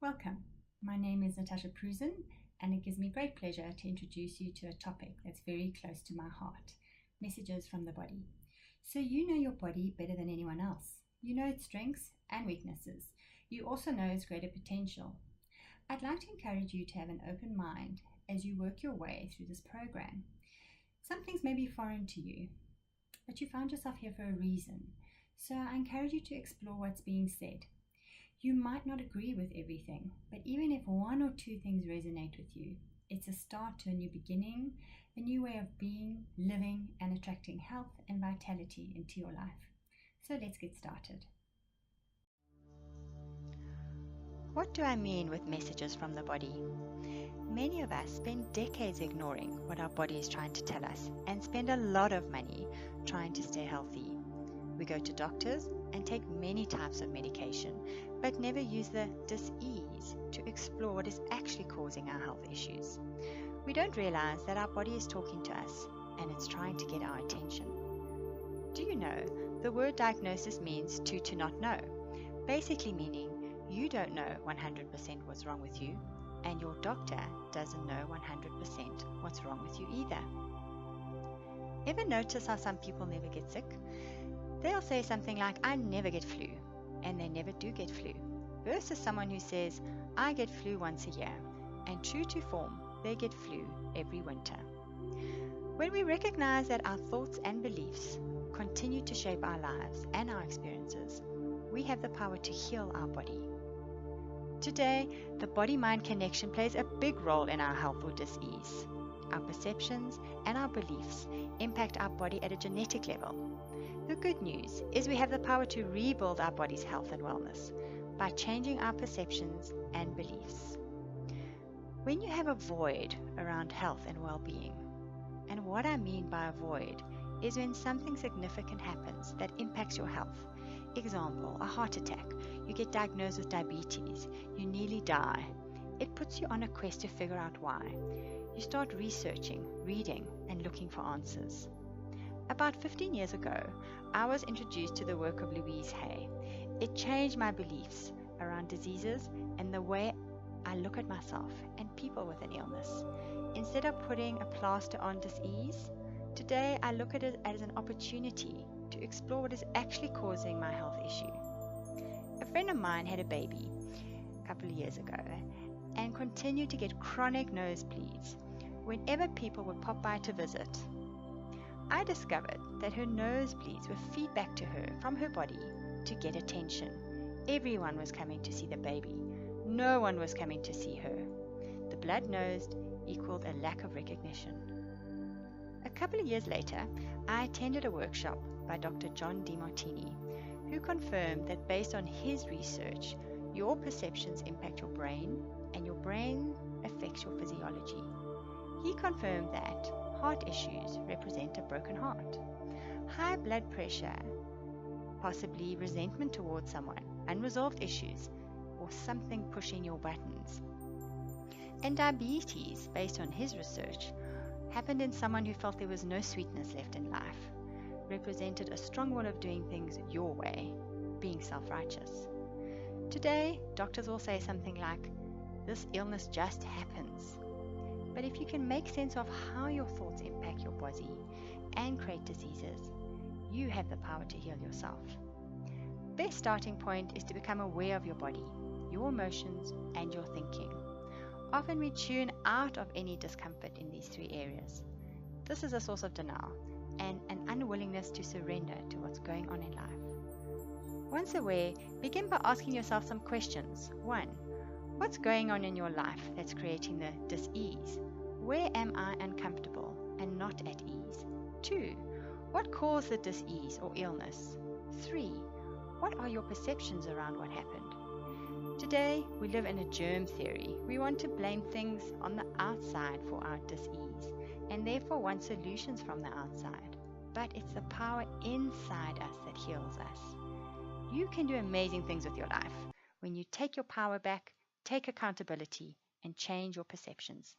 Welcome. My name is Natasha Prusen, and it gives me great pleasure to introduce you to a topic that's very close to my heart: messages from the body. So, you know your body better than anyone else. You know its strengths and weaknesses. You also know its greater potential. I'd like to encourage you to have an open mind as you work your way through this program. Some things may be foreign to you, but you found yourself here for a reason. So, I encourage you to explore what's being said. You might not agree with everything, but even if one or two things resonate with you, it's a start to a new beginning, a new way of being, living, and attracting health and vitality into your life. So let's get started. What do I mean with messages from the body? Many of us spend decades ignoring what our body is trying to tell us and spend a lot of money trying to stay healthy. We go to doctors and take many types of medication, but never use the dis-ease to explore what is actually causing our health issues. We don't realize that our body is talking to us and it's trying to get our attention. Do you know the word diagnosis means to not know, basically meaning you don't know 100% what's wrong with you, and your doctor doesn't know 100% what's wrong with you either. Ever notice how some people never get sick? They'll say something like, I never get flu, and they never do get flu, versus someone who says, I get flu once a year, and true to form, they get flu every winter. When we recognize that our thoughts and beliefs continue to shape our lives and our experiences, we have the power to heal our body. Today, the body-mind connection plays a big role in our health or dis-ease. Our perceptions and our beliefs impact our body at a genetic level. The good news is we have the power to rebuild our body's health and wellness by changing our perceptions and beliefs. When you have a void around health and well-being, and what I mean by a void is when something significant happens that impacts your health. Example, a heart attack. You get diagnosed with diabetes. You nearly die. It puts you on a quest to figure out why. You start researching, reading, and looking for answers. About 15 years ago, I was introduced to the work of Louise Hay. It changed my beliefs around diseases and the way I look at myself and people with an illness. Instead of putting a plaster on dis-ease, today I look at it as an opportunity to explore what is actually causing my health issue. A friend of mine had a baby a couple of years ago and continued to get chronic nosebleeds whenever people would pop by to visit. I discovered that her nosebleeds were feedback to her from her body to get attention. Everyone was coming to see the baby. No one was coming to see her. The blood-nosed equaled a lack of recognition. A couple of years later, I attended a workshop by Dr. John Demartini, who confirmed that based on his research, your perceptions impact your brain, and your brain affects your physiology. He confirmed that heart issues represent a broken heart. High blood pressure, possibly resentment towards someone, unresolved issues, or something pushing your buttons. And diabetes, based on his research, happened in someone who felt there was no sweetness left in life, represented a strong will of doing things your way, being self-righteous. Today, doctors will say something like, this illness just happens. But if you can make sense of how your thoughts impact your body and create diseases, you have the power to heal yourself. Best starting point is to become aware of your body, your emotions, and your thinking. Often we tune out of any discomfort in these three areas. This is a source of denial and an unwillingness to surrender to what's going on in life. Once aware, begin by asking yourself some questions. 1. What's going on in your life that's creating the dis-ease? Where am I uncomfortable and not at ease? 2. What caused the dis-ease or illness? 3. What are your perceptions around what happened? Today, we live in a germ theory. We want to blame things on the outside for our dis-ease, and therefore want solutions from the outside. But it's the power inside us that heals us. You can do amazing things with your life when you take your power back, take accountability, and change your perceptions.